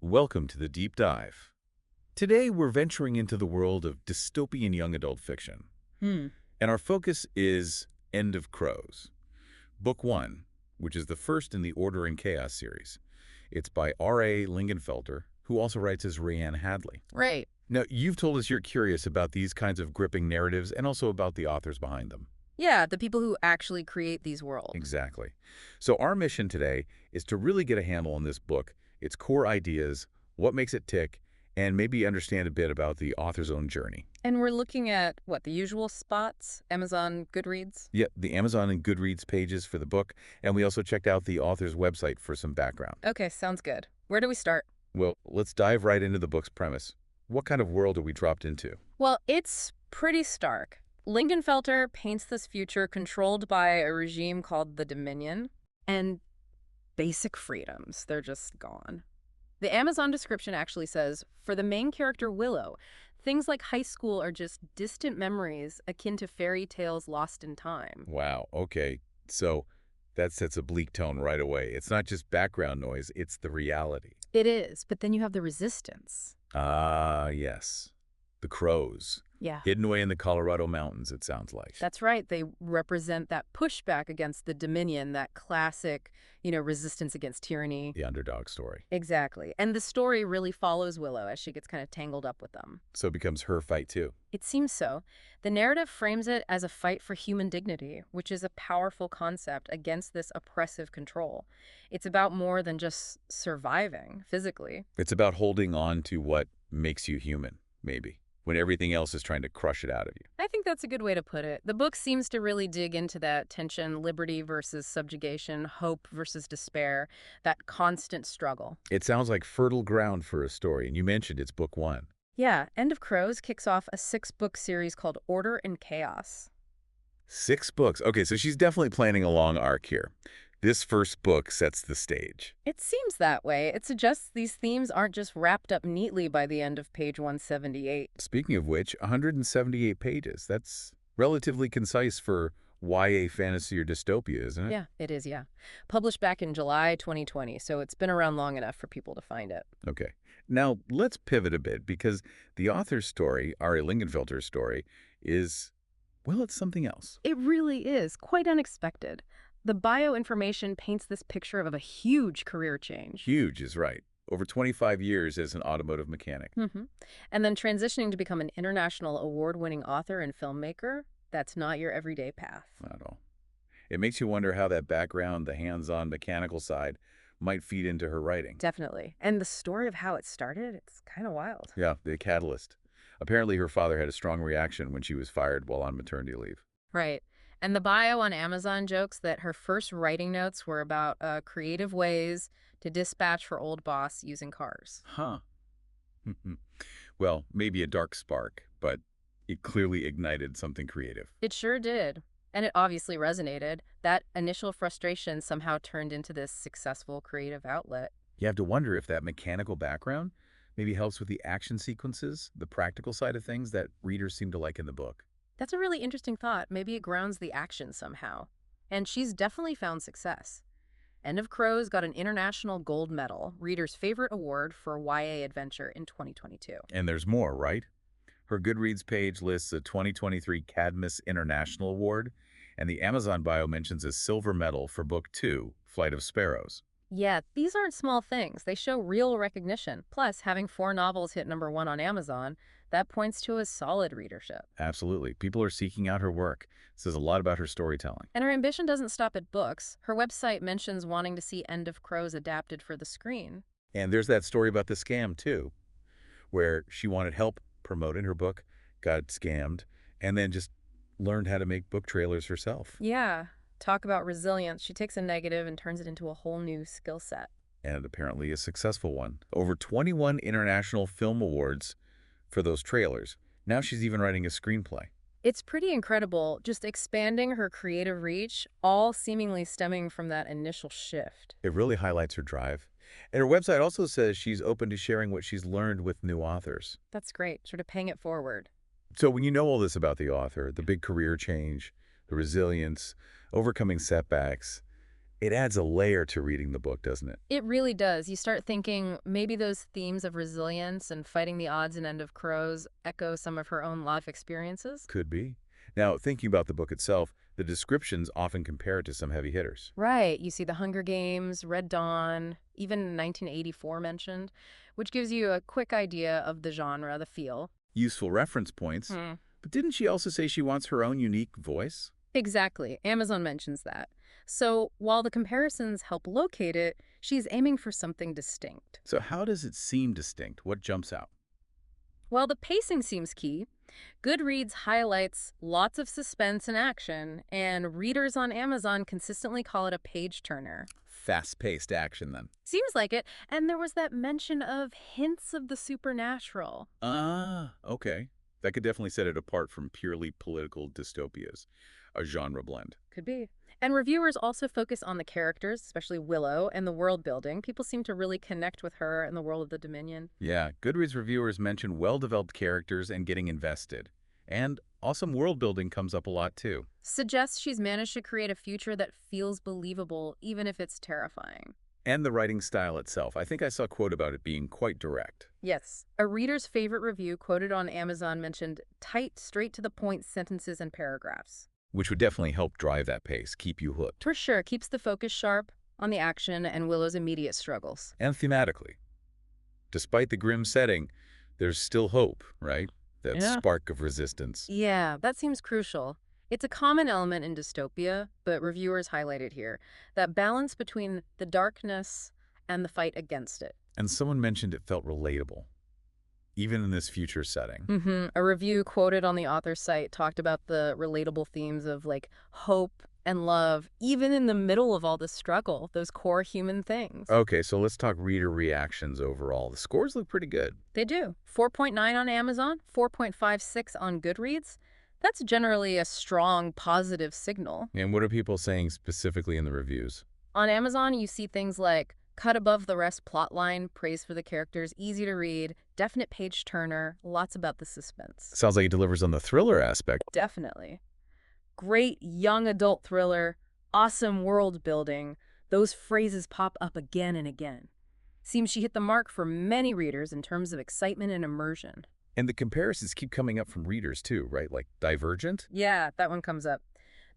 Welcome to the Deep Dive. Today we're venturing into the world of dystopian young adult fiction, Hmm. and our focus is End of Crows, Book 1, which is the first in the Order and Chaos series. It's by R.A. Lingenfelter, who also writes as Rayanne Hadley. Right. Now, you've told us you're curious about these kinds of gripping narratives and also about the authors behind them. Yeah, the people who actually create these worlds. Exactly. So our mission today is to really get a handle on this book, its core ideas, what makes it tick, and maybe understand a bit about the author's own journey. And we're looking at, what, the usual spots? Amazon, Goodreads? Yeah, the Amazon and Goodreads pages for the book, and we also checked out the author's website for some background. Okay, sounds good. Where do we start? Well, let's dive right into the book's premise. What kind of world are we dropped into? Well, it's pretty stark. Lingenfelter paints this future controlled by a regime called the Dominion, and basic freedoms, they're just gone. The Amazon description actually says, for the main character Willow, things like high school are just distant memories akin to fairy tales lost in time. Wow, okay. So that sets a bleak tone right away. It's not just background noise, it's the reality. It is, but then you have the resistance. Ah, yes. The crows. Yeah. Hidden away in the Colorado mountains, it sounds like. That's right. They represent that pushback against the Dominion, that classic, resistance against tyranny. The underdog story. Exactly. And the story really follows Willow as she gets kind of tangled up with them. So it becomes her fight, too. It seems so. The narrative frames it as a fight for human dignity, which is a powerful concept against this oppressive control. It's about more than just surviving physically. It's about holding on to what makes you human, maybe, when everything else is trying to crush it out of you. I think that's a good way to put it. The book seems to really dig into that tension, liberty versus subjugation, hope versus despair, that constant struggle. It sounds like fertile ground for a story, and you mentioned it's book 1. Yeah, End of Crows kicks off a 6-book series called Order and Chaos. 6 books. Okay, so she's definitely planning a long arc here. This first book sets the stage. It seems that way. It suggests these themes aren't just wrapped up neatly by the end of page 178. Speaking of which, 178 pages. That's relatively concise for YA fantasy or dystopia, isn't it? Yeah, it is, yeah. Published back in July 2020, so it's been around long enough for people to find it. Okay. Now, let's pivot a bit because the author's story, R.A. Lingenfelter's story, is, well, it's something else. It really is quite unexpected. The bio information paints this picture of a huge career change. Huge is right. Over 25 years as an automotive mechanic. And then transitioning to become an international award-winning author and filmmaker, that's not your everyday path. Not at all. It makes you wonder how that background, the hands-on mechanical side, might feed into her writing. Definitely. And the story of how it started, it's kind of wild. Yeah, the catalyst. Apparently her father had a strong reaction when she was fired while on maternity leave. Right. And the bio on Amazon jokes that her first writing notes were about creative ways to dispatch her old boss using cars. Huh. Well, maybe a dark spark, but it clearly ignited something creative. It sure did. And it obviously resonated. That initial frustration somehow turned into this successful creative outlet. You have to wonder if that mechanical background maybe helps with the action sequences, the practical side of things that readers seem to like in the book. That's a really interesting thought. Maybe it grounds the action somehow. And she's definitely found success. End of Crows got an international gold medal, readers' favorite award for YA adventure in 2022. And there's more, right? Her Goodreads page lists a 2023 Cadmus International Award, and the Amazon bio mentions a silver medal for Book 2, Flight of Sparrows. Yeah, these aren't small things. They show real recognition. Plus, having 4 novels hit #1 on Amazon, that points to a solid readership. Absolutely. People are seeking out her work. It says a lot about her storytelling. And her ambition doesn't stop at books. Her website mentions wanting to see End of Crows adapted for the screen. And there's that story about the scam, too, where she wanted help promoting her book, got scammed, and then just learned how to make book trailers herself. Yeah, talk about resilience. She takes a negative and turns it into a whole new skill set. And apparently a successful one. Over 21 international film awards for those trailers. Now she's even writing a screenplay. It's pretty incredible, just expanding her creative reach, all seemingly stemming from that initial shift. It really highlights her drive. And her website also says she's open to sharing what she's learned with new authors. That's great, sort of paying it forward. So when you know all this about the author, the big career change, the resilience, overcoming setbacks, It adds a layer to reading the book, doesn't it? It really does. You start thinking maybe those themes of resilience and fighting the odds in End of Crows echo some of her own life experiences. Could be. Now, thinking about the book itself, the descriptions often compare it to some heavy hitters. Right. You see the Hunger Games, Red Dawn, even 1984 mentioned, which gives you a quick idea of the genre, the feel. Useful reference points. Hmm. But didn't she also say she wants her own unique voice? Exactly. Amazon mentions that. So while the comparisons help locate it, she's aiming for something distinct. So how does it seem distinct? What jumps out? While the pacing seems key, Goodreads highlights lots of suspense and action, and readers on Amazon consistently call it a page turner. Fast-paced action, then. Seems like it, and there was that mention of hints of the supernatural. Ah, okay. That could definitely set it apart from purely political dystopias, a genre blend. Could be. And reviewers also focus on the characters, especially Willow, and the world building. People seem to really connect with her and the world of the Dominion. Yeah, Goodreads reviewers mention well-developed characters and getting invested. And awesome world building comes up a lot, too. Suggests she's managed to create a future that feels believable, even if it's terrifying. And the writing style itself. I think I saw a quote about it being quite direct. Yes. A reader's favorite review quoted on Amazon mentioned tight, straight-to-the-point sentences and paragraphs. Which would definitely help drive that pace, keep you hooked. For sure, keeps the focus sharp on the action and Willow's immediate struggles. And thematically. Despite the grim setting, there's still hope, right? That Yeah. spark of resistance. Yeah, that seems crucial. It's a common element in dystopia, but reviewers highlight it here. That balance between the darkness and the fight against it. And someone mentioned it felt relatable, even in this future setting. A review quoted on the author's site talked about the relatable themes of like hope and love, even in the middle of all the struggle, those core human things. Okay, so let's talk reader reactions overall. The scores look pretty good. They do. 4.9 on Amazon, 4.56 on Goodreads. That's generally a strong, positive signal. And what are people saying specifically in the reviews? On Amazon, you see things like cut above the rest plotline, praise for the characters, easy to read, definite page turner, lots about the suspense. Sounds like it delivers on the thriller aspect. Definitely. Great young adult thriller, awesome world building. Those phrases pop up again and again. Seems she hit the mark for many readers in terms of excitement and immersion. And the comparisons keep coming up from readers too, right? Like Divergent? Yeah, that one comes up.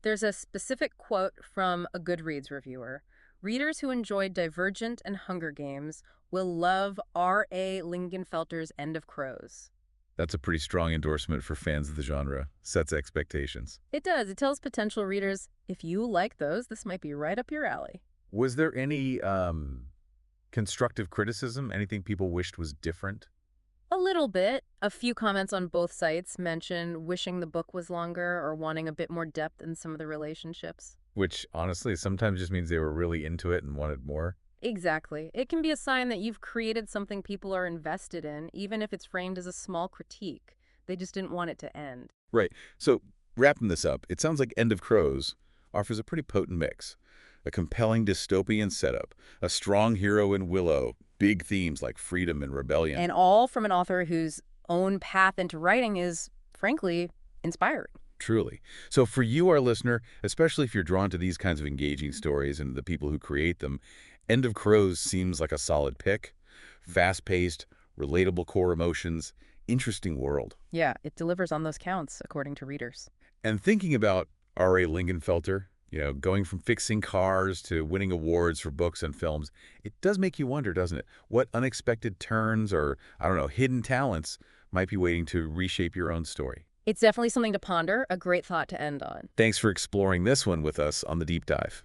There's a specific quote from a Goodreads reviewer. Readers who enjoyed Divergent and Hunger Games will love R.A. Lingenfelter's End of Crows. That's a pretty strong endorsement for fans of the genre. Sets expectations. It does. It tells potential readers, if you like those, this might be right up your alley. Was there any constructive criticism? Anything people wished was different? A little bit. A few comments on both sites mention wishing the book was longer or wanting a bit more depth in some of the relationships. Which, honestly, sometimes just means they were really into it and wanted more. Exactly. It can be a sign that you've created something people are invested in, even if it's framed as a small critique. They just didn't want it to end. Right. So, wrapping this up, it sounds like End of Crows offers a pretty potent mix. A compelling dystopian setup, a strong hero in Willow, big themes like freedom and rebellion. And all from an author whose own path into writing is, frankly, inspiring. Truly. So for you, our listener, especially if you're drawn to these kinds of engaging stories and the people who create them, End of Crows seems like a solid pick. Fast-paced, relatable core emotions, interesting world. Yeah, it delivers on those counts, according to readers. And thinking about R.A. Lingenfelter, going from fixing cars to winning awards for books and films, it does make you wonder, doesn't it? What unexpected turns or, I don't know, hidden talents might be waiting to reshape your own story. It's definitely something to ponder, a great thought to end on. Thanks for exploring this one with us on The Deep Dive.